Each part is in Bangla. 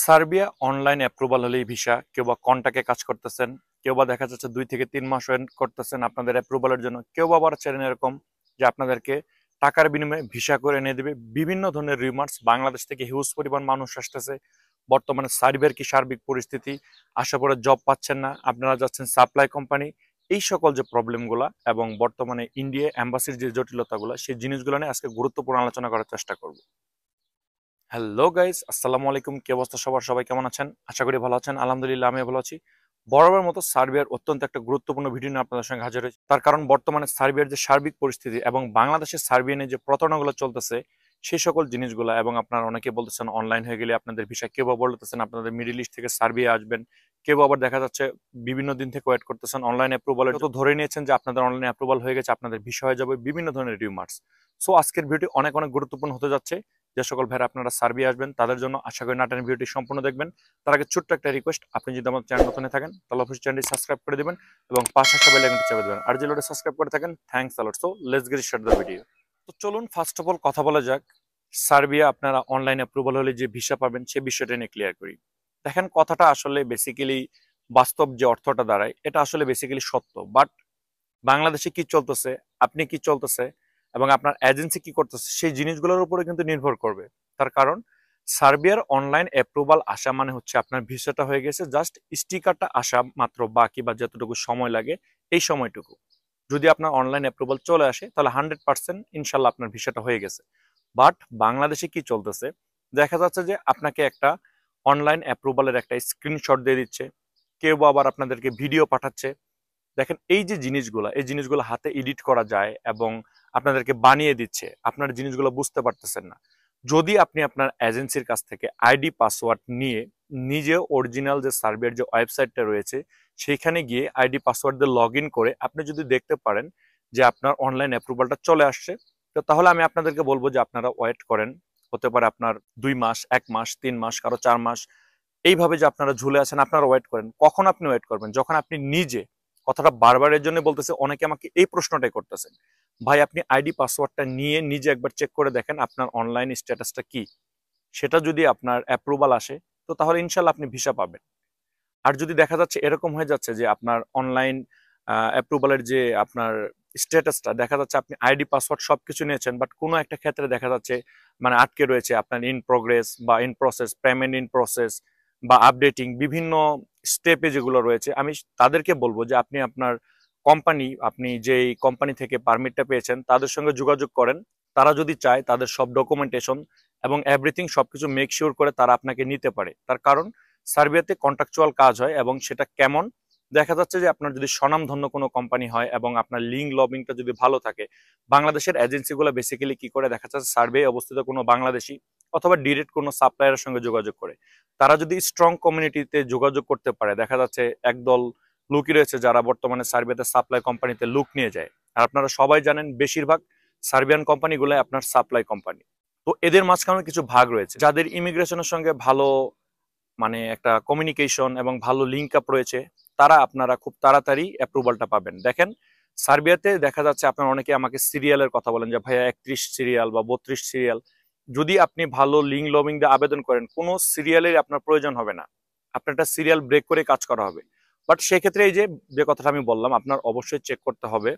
সার্বিয়া অনলাইন অ্যাপ্রুভাল হলেই ভিসা, কেউ বা কন্টাক্টে কাজ করতেছেন, কেউ বা দেখা যাচ্ছে 2 থেকে 3 মাস ওয়েট করতেছেন আপনাদের অ্যাপ্রুভালের জন্য, কেউ বা আবার চাইলেন এরকম যে আপনাদেরকে টাকার বিনিময়ে ভিসা করে এনে দেবে। বিভিন্ন ধরনের রিমার্স বাংলাদেশ থেকে হিউজ পরিমাণ মানুষ আসতেছে। বর্তমানে সার্বিয়ার কি সার্বিক পরিস্থিতি, আশা করে জব পাচ্ছেন না, আপনারা যাচ্ছেন সাপ্লাই কোম্পানি, এই সকল যে প্রবলেমগুলা এবং বর্তমানে ইন্ডিয়া এম্বাসির যে জটিলতাগুলো, সেই জিনিসগুলো নিয়ে আজকে গুরুত্বপূর্ণ আলোচনা করার চেষ্টা করব। হ্যালো গাইস, আসসালামু আলাইকুম। কি অবস্থা সবার? সবাই কেমন আছেন? আশা করি ভালো আছেন। আলহামদুলিল্লাহ, আমি ভালো আছি। বরাবর মতো সার্বিয়ার অত্যন্ত একটা গুরুত্বপূর্ণ ভিডিও নিয়ে আপনাদের সঙ্গে হাজির হয়েছি। তার কারণ বর্তমানে সার্বিয়ার যে সার্বিক পরিস্থিতি এবং বাংলাদেশের সার্বিয়ানে যে প্রতারণাগুলো চলতেছে, সেই সকল জিনিসগুলো, এবং আপনারা অনেকে বলতেছেন অনলাইন হয়ে গেলে আপনাদের ভিসা, কেউ বা বলতেছেন আপনাদের মিডল ইস্ট থেকে সার্বিয়া আসবেন, কেউ আবার দেখা যাচ্ছে বিভিন্ন দিন থেকে ওয়েট করতেছেন অনলাইন অ্যাপ্রুভালের, তো ধরে নিয়েছেন যে আপনাদের অনলাইন অ্যাপ্রুভাল হয়ে গেছে, আপনাদের ভিসা হয়ে যাবে, বিভিন্ন ধরনের রিমার্স। সো আজকের ভিডিও অনেক অনেক গুরুত্বপূর্ণ হতে যাচ্ছে। যে সকল ভাইরা আপনারা সার্বিয়া আসবেন তাদের জন্য আশা করি নাটান ভিডিওটি সম্পূর্ণ দেখবেন। তার আগে ছোট্ট একটা রিকোয়েস্ট, আপনি যদি আমার চ্যানেল নতুন থাকেন তাহলে অবশ্যই চ্যানেলটি সাবস্ক্রাইব করে দিবেন এবং পাশে আসা বেল আইকনটি চেপে দিবেন। আর যদি লোডে সাবস্ক্রাইব করে থাকেন, thanks a lot. So let's get start the video. তো চলুন ফার্স্ট অফ অল কথা বলা যাক, সার্বিয়া আপনারা অনলাইন অ্যাপ্রুভাল হলে যে ভিসা পাবেন সেই বিষয়টা নিয়ে ক্লিয়ার করি। দেখেন, কথাটা আসলে বেসিক্যালি বাস্তব যে অর্থটা দাঁড়ায়, এটা আসলে বেসিক্যালি সত্য। বাট বাংলাদেশে কি চলতেছে, আপনি কি চলতেছে এবং আপনার এজেন্সি কি করতেছে, সেই জিনিসগুলোর উপরে কিন্তু নির্ভর করবে। তার কারণ সার্বিয়ার অনলাইন অ্যাপ্রুভাল আসা মানে হচ্ছে আপনার ভিসাটা হয়ে গেছে, জাস্ট স্টিকারটা আসা মাত্র বাকি, বা যতটুকু সময় লাগে এই সময়টুকু। যদি আপনার অনলাইন অ্যাপ্রুভাল চলে আসে তাহলে 100% ইনশাল্লাহ আপনার ভিসাটা হয়ে গেছে। বাট বাংলাদেশে কি চলতেছে, দেখা যাচ্ছে যে আপনাকে একটা অনলাইন অ্যাপ্রুভালের একটা স্ক্রিনশট দিয়ে দিচ্ছে, কেউ আবার আপনাদেরকে ভিডিও পাঠাচ্ছে। দেখেন, এই যে জিনিসগুলো, এই জিনিসগুলো হাতে এডিট করা যায় এবং আপনাদেরকে বানিয়ে দিচ্ছে, আপনার জিনিসগুলো বুঝতে পারতেছেন না। যদি আপনি আপনার এজেন্সির কাছ থেকে আইডি পাসওয়ার্ড নিয়ে নিজে অরিজিনাল যে সার্বিয়ার যে ওয়েবসাইটটা রয়েছে সেইখানে গিয়ে আইডি পাসওয়ার্ড দিয়ে লগ ইন করে আপনি যদি দেখতে পারেন যে আপনার অনলাইন অ্যাপ্রুভালটা চলে আসছে, তো তাহলে আমি আপনাদেরকে বলবো যে আপনারা ওয়েট করেন। হতে পারে আপনার 2 মাস, 1 মাস, 3 মাস, কারো 4 মাস, এইভাবে যে আপনারা ঝুলে আছেন, আপনারা ওয়েট করেন। কখন আপনি ওয়েট করবেন? যখন আপনি নিজে, কথাটা বারবার এর জন্য বলতেছে, অনেকে আমাকে এই প্রশ্নটাই করতেছেন, ভাই আপনি আইডি পাসওয়ার্ডটা নিয়ে নিজে একবার চেক করে দেখেন আপনার অনলাইন স্ট্যাটাসটা কি। সেটা যদি আপনার অ্যাপ্রুভাল আসে তো তাহলে ইনশাল্লাহ আপনি ভিসা পাবেন। আর যদি দেখা যাচ্ছে এরকম হয়ে যাচ্ছে যে আপনার অনলাইন অ্যাপ্রুভালের যে আপনার স্ট্যাটাসটা দেখা যাচ্ছে, আপনি আইডি পাসওয়ার্ড সবকিছু নিয়েছেন, বাট কোনো একটা ক্ষেত্রে দেখা যাচ্ছে মানে আটকে রয়েছে, আপনার ইন প্রোগ্রেস বা in process, payment in process বা আপডেটিং বিভিন্ন স্টেপে যেগুলো রয়েছে, আমি তাদেরকে বলবো যে আপনি আপনার কোম্পানি, আপনি যেই কোম্পানি থেকে পারমিটটা পেয়েছেন তাদের সঙ্গে যোগাযোগ করেন। তারা যদি চায় তাদের সব ডকুমেন্টেশন এবং এভরিথিং সবকিছু মেক শিওর করে তারা আপনাকে নিতে পারে। তার কারণ সার্বিয়াতে কন্ট্রাকচুয়াল কাজ হয়, এবং সেটা কেমন, দেখা যাচ্ছে যে আপনার যদি স্বনামধন্য কোনো কোম্পানি হয় এবং আপনার লিঙ্ক লবিংটা যদি ভালো থাকে, বাংলাদেশের এজেন্সিগুলো বেসিক্যালি কি করে, দেখা যাচ্ছে সার্ভে অবস্থিত কোনো বাংলাদেশি অথবা ডিরেক্ট কোনো সাপ্লায়ারের সঙ্গে যোগাযোগ করে। তারা যদি স্ট্রং কমিউনিটিতে যোগাযোগ করতে পারে, দেখা যাচ্ছে একদল লুকই রয়েছে যারা বর্তমানে সার্বিয়াতে সাপ্লাই কোম্পানিতে লুক নিয়ে যায়। আর আপনারা সবাই জানেন বেশিরভাগ সার্বিয়ান কোম্পানিগুলো আপনার সাপ্লাই কোম্পানি। তো এদের মাঝখানে কিছু ভাগ রয়েছে যাদের ইমিগ্রেশনের সঙ্গে ভালো মানে একটা কমিউনিকেশন এবং ভালো লিঙ্ক আপ রয়েছে, তারা আপনারা খুব তাড়াতাড়ি অ্যাপ্রুভালটা পাবেন। দেখেন, সার্বিয়াতে দেখা যাচ্ছে আপনার অনেকে আমাকে সিরিয়ালের কথা বলেন যে ভাইয়া 31 সিরিয়াল বা 32 সিরিয়াল। যদি আপনি ভালো লিঙ্ক লবিং দিয়ে আবেদন করেন, কোনো সিরিয়ালের আপনার প্রয়োজন হবে না, আপনার একটা সিরিয়াল ব্রেক করে কাজ করা হবে। বাট সেক্ষেত্রে এই যে যে কথাটা আমি বললাম, আপনার অবশ্যই চেক করতে হবে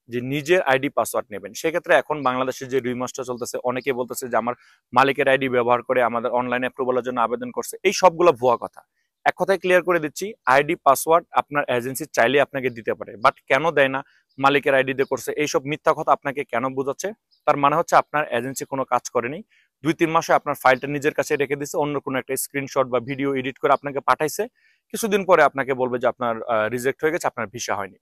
যে নিজের আইডি পাসওয়ার্ড নেবেন। সেক্ষেত্রে এখন বাংলাদেশের যে রিমার্সটা চলতেছে, অনেকে বলতেছে যে আমার মালিকের আইডি ব্যবহার করে আমাদের অনলাইন অ্যাপ্রুভালের জন্য আবেদন করছে, এই সবগুলো ভুয়া কথা। এক কথায় ক্লিয়ার করে দিচ্ছি, আইডি পাসওয়ার্ড আপনার এজেন্সি চাইলে আপনাকে দিতে পারে, বাট কেন দেয় না, মালিকের আইডি দিয়ে করছে, এইসব মিথ্যা কথা আপনাকে কেন বোঝাচ্ছে? তার মানে হচ্ছে আপনার এজেন্সি কোনো কাজ করেনি, 2-3 মাসে আপনার ফাইলটা নিজের কাছে রেখে দিচ্ছে, অন্য কোনো একটা স্ক্রিনশট বা ভিডিও এডিট করে আপনাকে পাঠাইছে, কিছুদিন পরে আপনাকে বলবে যে আপনার রিজেক্ট হয়ে গেছে, আপনার ভিসা হয়নি।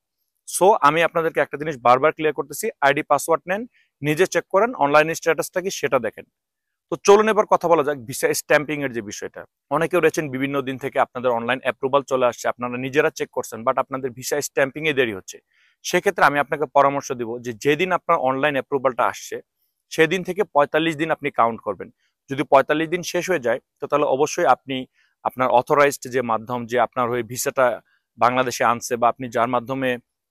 সো আমি আপনাদেরকে একটা জিনিস বারবার ক্লিয়ার করতেছি, আইডি পাসওয়ার্ড নেন, নিজে চেক করেন, অনলাইন স্ট্যাটাসটা কি সেটা দেখেন। তো চলুন এবার কথা বলা যাক ভিসা স্ট্যাম্পিং এর যে বিষয়টা। অনেকেও রয়েছেন বিভিন্ন দিন থেকে আপনাদের অনলাইন অ্যাপ্রুভাল চলে আসছে, আপনারা নিজেরা চেক করছেন, বাট আপনাদের ভিসা স্ট্যাম্পিং এ দেরি হচ্ছে। সেক্ষেত্রে আমি আপনাকে পরামর্শ দিব যে যেদিন আপনার অনলাইন অ্যাপ্রুভালটা আসছে সেদিন থেকে 45 দিন আপনি কাউন্ট করবেন। যদি 45 দিন শেষ হয়ে যায় তো তাহলে অবশ্যই আপনি আপনার অথরাইজড যে মাধ্যম, যে আপনার হয়ে ভিসাটা বাংলাদেশে আনছে বা আপনি যার মাধ্যমে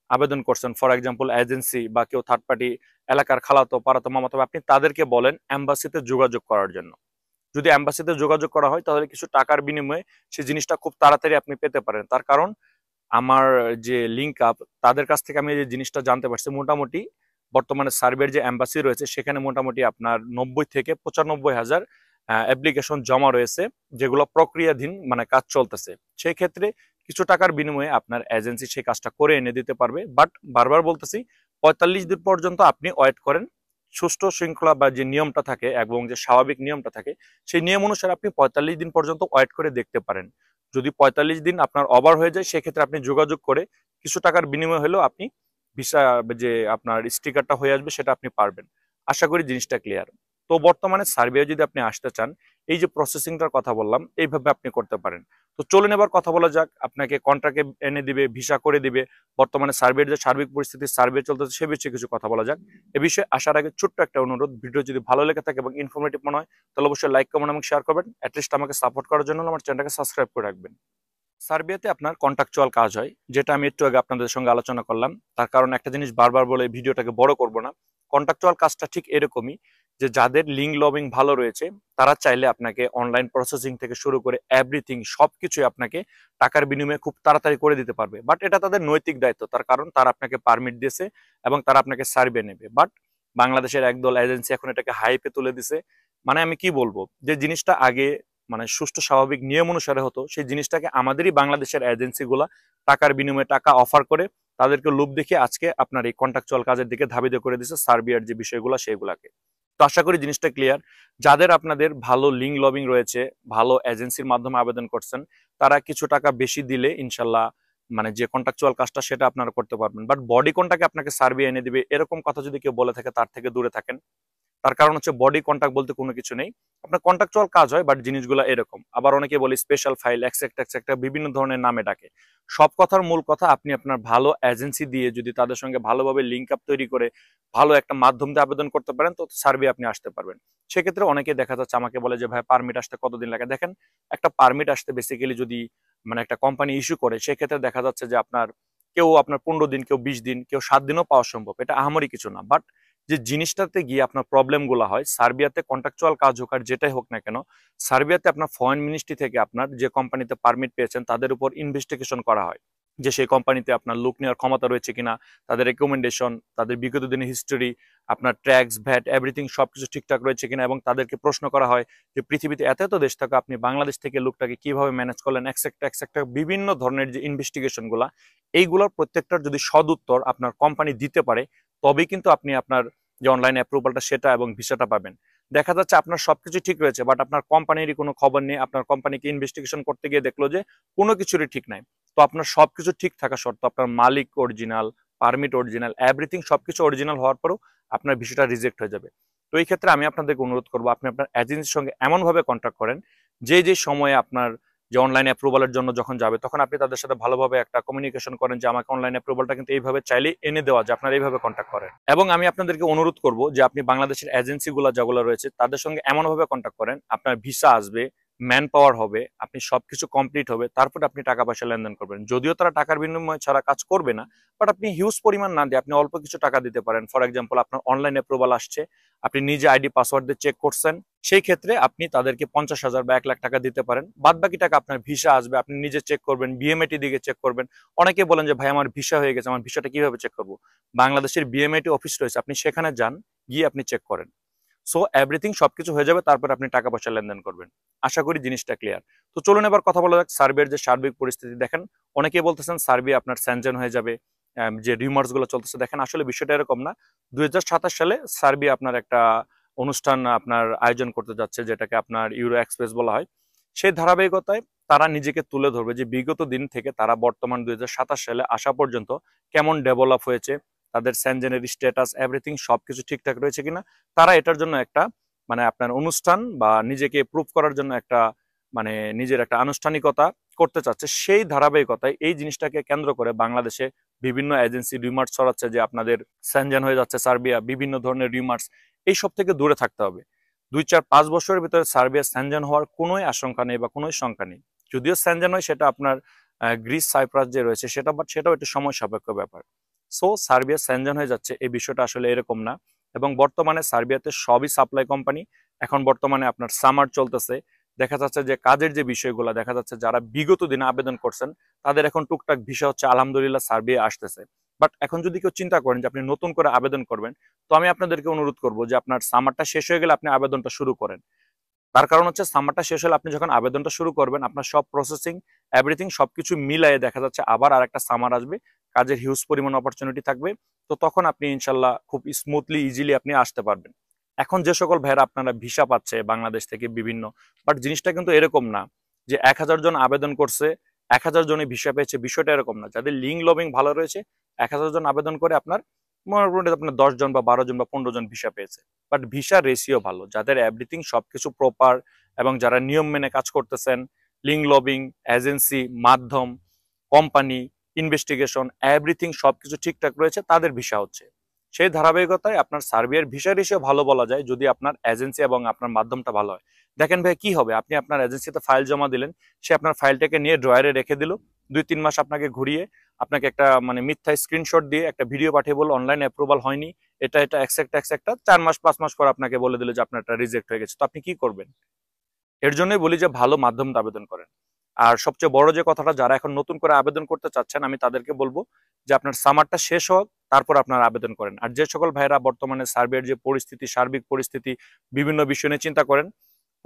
আবেদন করছেন, ফর এক্সাম্পল এজেন্সি বা কেউ থার্ড পার্টি, এলাকার খালাতো পাড়াতো মামাতো, আপনি তাদেরকে বলেন এম্বাসিতে যোগাযোগ করার জন্য। যদি এম্বাসিতে যোগাযোগ করা হয় তাহলে কিছু টাকার বিনিময়ে সেই জিনিসটা খুব তাড়াতাড়ি আপনি পেতে পারেন। তার কারণ আমার যে লিঙ্ক আপ তাদের কাছ থেকে আমি যে জিনিসটা জানতে পারছি, মোটামুটি বর্তমানে সার্বিয়ার যে এম্বাসি রয়েছে সেখানে মোটামুটি আপনার 90 থেকে 95 হাজার অ্যাপ্লিকেশন জমা রয়েছে, যেগুলো প্রক্রিয়াধীন, মানে কাজ চলতেছে। সেই ক্ষেত্রে কিছু টাকার বিনিময়ে আপনার এজেন্সি সেই কাজটা করে এনে দিতে পারবে। বাট বারবার বলতেছি, 45 দিন পর্যন্ত আপনি ওয়েট করেন। সুষ্ঠু শৃঙ্খলা বা যে নিয়মটা থাকে এবং যে স্বাভাবিক নিয়মটা থাকে সেই নিয়ম অনুসারে আপনি 45 দিন পর্যন্ত ওয়েট করে দেখতে পারেন। যদি 45 দিন আপনার ওভার হয়ে যায় সেক্ষেত্রে আপনি যোগাযোগ করে কিছু টাকার বিনিময় হলেও আপনি ভিসা যে আপনার স্টিকারটা হয়ে আসবে সেটা আপনি পারবেন। আশা করি জিনিসটা ক্লিয়ার। তো বর্তমানে সার্বিয়া যদি আপনি আসতে চান, এই যে প্রসেসিংটার কথা বললাম এইভাবে আপনি করতে পারেন। তো চলুন এবার কথা বলা যাক, আপনাকে কন্ট্রাক্টে এনে দিবে, ভিসা করে দিবে, বর্তমানে সার্বিয়ার যে সার্বিক পরিস্থিতি সার্ভে চলতেছে সে বিষয়ে কিছু কথা বলা যাক। এ বিষয়ে আসার আগে ছোট্ট একটা অনুরোধ, ভিডিও যদি ভালো লেগে থাকে এবং ইনফরমেটিভ মনে হয় তাহলে অবশ্যই লাইক, কমেন্ট এবং শেয়ার করবেন। অ্যাটলিস্ট আমাকে সাপোর্ট করার জন্য আমার চ্যানেলটাকে সাবস্ক্রাইব করে রাখবেন। সার্বিয়াতে আপনার কন্ট্রাকচুয়াল কাজ হয়, যেটা আমি একটু আগে আপনাদের সঙ্গে আলোচনা করলাম। তার কারণ একটা জিনিস বারবার বলে ভিডিওটাকে বড় করব না, কন্ট্রাকচুয়াল কাজটা ঠিক এরকমই যে যাদের লিঙ্ক লবিং ভালো রয়েছে তারা চাইলে আপনাকে অনলাইন প্রসেসিং থেকে শুরু করে এভরিথিং সবকিছুই আপনাকে টাকার বিনিময়ে খুব তাড়াতাড়ি করে দিতে পারবে। বাট এটা তাদের নৈতিক দায়িত্ব, তার কারণ তারা আপনাকে পারমিট দিয়েছে এবং তারা আপনাকে সার্ভে নেবে। বাট বাংলাদেশের একদল এজেন্সি এখন এটাকে হাইপে তুলে দিছে। মানে আমি কি বলবো, যে জিনিসটা আগে মানে সুষ্ঠু স্বাভাবিক নিয়ম অনুসারে হতো সেই জিনিসটাকে আমাদেরই বাংলাদেশের এজেন্সিগুলা টাকার বিনিময়ে টাকা অফার করে তাদেরকে লোভ দেখিয়ে আজকে আপনার এই কন্ট্রাকচুয়াল কাজের দিকে ধাবিত করে দিচ্ছে সার্বিয়ার যে বিষয়গুলো সেগুলাকে। তো আশা করি জিনিসটা ক্লিয়ার। যাদের আপনাদের ভালো লিঙ্ক লবিং রয়েছে, ভালো এজেন্সির মাধ্যমে আবেদন করছেন, তারা কিছু টাকা বেশি দিলে ইনশাল্লাহ মানে যে কন্ট্রাকচুয়াল কাজটা সেটা আপনারা করতে পারবেন। বাট বডি কোনটাকে আপনাকে সার্বিয়া এনে দিবে এরকম কথা যদি কেউ বলে থাকে তার থেকে দূরে থাকেন। তার কারণ হচ্ছে বডি কন্ট্যাক্ট বলতে কোনো কিছু নেই, আপনার কন্ট্রাকচুয়াল কাজ হয় বাট জিনিসগুলো এরকম। আবার অনেকে বলে স্পেশাল ফাইল, এক্সেট্রা বিভিন্ন ধরনের নামে ডাকে। সব কথার মূল কথা, আপনি আপনার ভালো এজেন্সি দিয়ে যদি তাদের সঙ্গে ভালোভাবে লিঙ্ক আপ তৈরি করে ভালো একটা মাধ্যম দিয়ে আবেদন করতে পারেন তো সার্ভে আপনি আসতে পারবেন। সেক্ষেত্রে অনেকে দেখা যাচ্ছে আমাকে বলে যে ভাই পারমিট আসতে কতদিন লাগে। দেখেন, একটা পারমিট আসতে বেসিক্যালি যদি মানে একটা কোম্পানি ইস্যু করে সেক্ষেত্রে দেখা যাচ্ছে যে আপনার 15 দিন, কেউ 20 দিন, কেউ 7 দিনও পাওয়া সম্ভব। এটা আহামরি কিছু না। বাট যে জিনিসটাতে গিয়ে আপনার প্রবলেম গুলো হয় সার্বিয়াতে কন্ট্রাকচুয়াল কাজ হোক আর যেটাই হোক না কেন, সার্বিয়াতে আপনার ফরেন মিনিস্ট্রি থেকে আপনার যে কোম্পানিতে পারমিট পেয়েছেন তাদের উপর ইনভেস্টিগেশন করা হয় যে সেই কোম্পানিতে আপনার লোক নেওয়ার ক্ষমতা রয়েছে কিনা, তাদের রেকমেন্ডেশন, তাদের বিগত দিনের হিস্টোরি, আপনার ট্যাক্স ভ্যাট এভরিথিং সবকিছু ঠিকঠাক রয়েছে কিনা, এবং তাদেরকে প্রশ্ন করা হয় যে পৃথিবীতে এত এত দেশ থাকে আপনি বাংলাদেশ থেকে লোকটাকে কিভাবে ম্যানেজ করলেন, এক্সেট্রা বিভিন্ন ধরনের যে ইনভেস্টিগেশন গুলা, এইগুলোর প্রত্যেকটার যদি সদুত্তর আপনার কোম্পানি দিতে পারে তবেই কিন্তু আপনি আপনার যে অনলাইন অ্যাপ্রুভালটা সেটা এবং ভিসাটা পাবেন। দেখা যাচ্ছে আপনার সবকিছু ঠিক রয়েছে বাট আপনার কোম্পানিরই কোনো খবর নেই, আপনার কোম্পানিকে ইনভেস্টিগেশন করতে গিয়ে দেখলো যে কোনো কিছুরই ঠিক নাই। তো আপনার সবকিছু ঠিক থাকা সত্ত্বেও আপনার মালিক অরিজিনাল, পারমিট অরিজিনাল, এভরিথিং সবকিছু অরিজিনাল হওয়ার পরেও আপনার ভিসাটা রিজেক্ট হয়ে যাবে। তো এই ক্ষেত্রে আমি আপনাদেরকে অনুরোধ করবো আপনি আপনার এজেন্সির সঙ্গে এমনভাবে কন্ট্যাক্ট করেন যে সময়ে আপনার যে অনলাইন অ্যাপ্রুভালের জন্য যখন যাবে তখন আপনি তাদের সাথে ভালোভাবে একটা কমিউনিকেশন করেন যে আমাকে অনলাইন অ্যাপ্রুভালটা কিন্তু এইভাবে চাইলে এনে দেওয়া যায়, আপনারা এইভাবে কন্ট্যাক্ট করেন। এবং আমি আপনাদেরকে অনুরোধ করব যে আপনি বাংলাদেশের এজেন্সিগুলো যেগুলো রয়েছে তাদের সঙ্গে এমনভাবে কন্ট্যাক্ট করেন আপনার ভিসা আসবে, ম্যান পাওয়ার হবে, আপনি সবকিছু কমপ্লিট হবে, তারপরে আপনি টাকা পয়সা লেনদেন করবেন। যদিও তারা টাকার বিনিময় ছাড়া কাজ করবে না, বাট আপনি হিউজ পরিমাণ না দিয়ে আপনি অল্প কিছু টাকা দিতে পারেন। ফর এক্সাম্পল, আপনার অনলাইন অ্যাপ্রুভাল আসছে, আপনি নিজে আইডি পাসওয়ার্ড দিয়ে চেক করছেন, সেই ক্ষেত্রে আপনি তাদেরকে 50,000 বা 1 লাখ টাকা দিতে পারেন। বাদ বাকি টাকা আপনার ভিসা আসবে, আপনি নিজে চেক করবেন, বিএমএটি দিকে চেক করবেন। অনেকে বলেন যে ভাই আমার ভিসা হয়ে গেছে, আমার ভিসাটা কিভাবে চেক করবো? বাংলাদেশের বিএমএটি অফিস রয়েছে, আপনি সেখানে যান, গিয়ে আপনি চেক করেন। সো এভরিথিং সবকিছু হয়ে যাবে, তারপর আপনি টাকা পয়সা লেনদেন করবেন। আশা করি জিনিসটা ক্লিয়ার। তো চলুন এবার কথা বলা যাক সার্বিয়ার যে সার্বিক পরিস্থিতি। দেখেন, অনেকেই বলতেছেন সার্বিয়া আপনার স্যানজেন হয়ে যাবে, যে রিউমার্স গুলো চলতেছে। দেখেন, আসলে বিষয়টা এরকম না। 2027 সালে সার্বিয়া আপনার একটা অনুষ্ঠান আপনার আয়োজন করতে যাচ্ছে, যেটাকে আপনার ইউরো এক্সপ্রেস বলা হয়। সেই ধারাবাহিকতায় তারা নিজেকে তুলে ধরবে যে বিগত দিন থেকে তারা বর্তমান 2027 সালে আসা পর্যন্ত কেমন ডেভেলপ হয়েছে, তাদের স্যানজেনের স্ট্যাটাস এভরিথিং সবকিছু ঠিকঠাক রয়েছে কিনা। তারা এটার জন্য একটা মানে আপনার অনুষ্ঠান বা নিজেকে প্রুভ করার জন্য একটা মানে নিজের একটা আনুষ্ঠানিকতা করতে চাচ্ছে। সেই ধারাবাহিকতায় এই জিনিসটাকে কেন্দ্র করে বাংলাদেশে বিভিন্ন এজেন্সি রিউমার্স ছড়াচ্ছে যে আপনাদের স্যানজেন হয়ে যাচ্ছে সার্বিয়া, বিভিন্ন ধরনের রিউমার্স। এইসব থেকে দূরে থাকতে হবে। 2, 4, 5 বছরের ভিতরে সার্বিয়া স্যানজেন হওয়ার কোনোই আশঙ্কা নেই বা কোনোই শঙ্কা নেই। যদিও স্যানজেন হয় সেটা আপনার গ্রিস সাইপ্রাস যে রয়েছে সেটা, বাট সেটাও একটা সময় সাপেক্ষ ব্যাপার। সো সার্বিয়া স্যানজেন হয়ে যাচ্ছে এই বিষয়টা আসলে এরকম না। এবং বর্তমানে সার্বিয়াতে সবই সাপ্লাই কোম্পানি। এখন বর্তমানে আপনার সামার চলতেছে, দেখা যাচ্ছে যে কাজের যে বিষয়গুলো দেখা যাচ্ছে যারা বিগত দিনে আবেদন করছেন তাদের এখন টুকটাক ভিসা হচ্ছে আলহামদুলিল্লাহ সার্বিয়া আসতেছে। বাট এখন যদি কেউ চিন্তা করেন যে আপনি নতুন করে আবেদন করবেন, তো আমি আপনাদেরকে অনুরোধ করবো যে আপনার সামারটা শেষ হয়ে গেলে আপনি আবেদনটা শুরু করেন। তার কারণ হচ্ছে সামারটা শেষ হলে আপনি যখন আবেদনটা শুরু করবেন আপনার সব প্রসেসিং এভরিথিং সবকিছু মিলায়ে দেখা যাচ্ছে আবার আরেকটা সামার আসবে, কাজের হিউজ পরিমাণ অপরচুনিটি থাকবে। তো তখন আপনি ইনশাল্লাহ খুব স্মুথলি ইজিলি আপনি আসতে পারবেন। এখন যে সকল ভাইরা আপনারা ভিসা পাচ্ছে বাংলাদেশ থেকে বিভিন্ন, বাট জিনিসটা কিন্তু এরকম না যে 1000 জন আবেদন করছে 1000 জনই ভিসা পেয়েছে, বিষয়টা এরকম না। যাদের লিঙ্ক লবিং ভালো রয়েছে 1000 জন আবেদন করে আপনার মোটামুটি আপনার 10 জন বা 12 জন বা 15 জন ভিসা পেয়েছে। বাট ভিসা রেশিও ভালো, যাদের এভরিথিং সবকিছু প্রপার এবং যারা নিয়ম মেনে কাজ করতেছেন, লিঙ্ক লবিং, এজেন্সি, মাধ্যম, কোম্পানি, ইনভেস্টিগেশন এভরিথিং সবকিছু ঠিকঠাক রয়েছে, তাদের ভিসা হচ্ছে। সেই ধারাবাহিকতায় আপনার সার্বিয়ার ভিসা রেশিও ভালো বলা যায় যদি আপনার এজেন্সি এবং আপনার মাধ্যমটা ভালো হয়। দেখেন ভাই কি হবে, আপনি আপনার এজেন্সিতে ফাইল জমা দিলেন, সে আপনার ফাইলটাকে নিয়ে ড্রয়ারে রেখে দিল, 2-3 মাস আপনাকে ঘুরিয়ে আপনাকে একটা মানে মিথ্যা স্ক্রিনশট দিয়ে একটা ভিডিও পাঠিয়ে বলল অনলাইন অ্যাপ্রুভাল হয়নি, এটা এটা এক্সেক্ট 4 মাস 5 মাস পর আপনাকে বলে দিল যে আপনার এটা রিজেক্ট হয়ে গেছে। তো আপনি কি করবেন? এর জন্যই বলি যে ভালো মাধ্যমে আবেদন করেন। আর সবচেয়ে বড় যে কথাটা, যারা এখন নতুন করে আবেদন করতে চাচ্ছেন আমি তাদেরকে বলবো যে আপনার সামারটা শেষ হোক তারপর আপনারা আবেদন করেন। আর যে সকল ভাইরা বর্তমানে সার্বিয়ার যে পরিস্থিতি, সার্বিক পরিস্থিতি বিভিন্ন বিষয় নিয়ে চিন্তা করেন,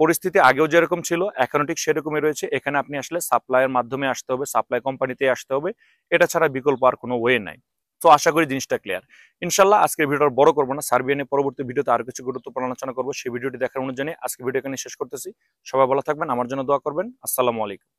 পরিস্থিতি আগেও যেরকম ছিল এখনো ঠিক সেরকমই রয়েছে। এখানে আপনি আসলে সাপ্লাইয়ের মাধ্যমে আসতে হবে, সাপ্লাই কোম্পানিতে আসতে হবে, এটা ছাড়া বিকল্প আর কোনো ওয়ে নাই। তো আশা করি জিনিসটা ক্লিয়ার। ইনশাল্লাহ আজকের ভিডিওটা বড় করবো না, সার্বিয়া নিয়ে পরবর্তী ভিডিওতে আরো কিছু গুরুত্বপূর্ণ আলোচনা করবো, সেই ভিডিওটি দেখার অনুযায়ী আজকে ভিডিও এখানে শেষ করতেছি। সবাই ভালো থাকবেন, আমার জন্য দোয়া করবেন। আসসালামু আলাইকুম।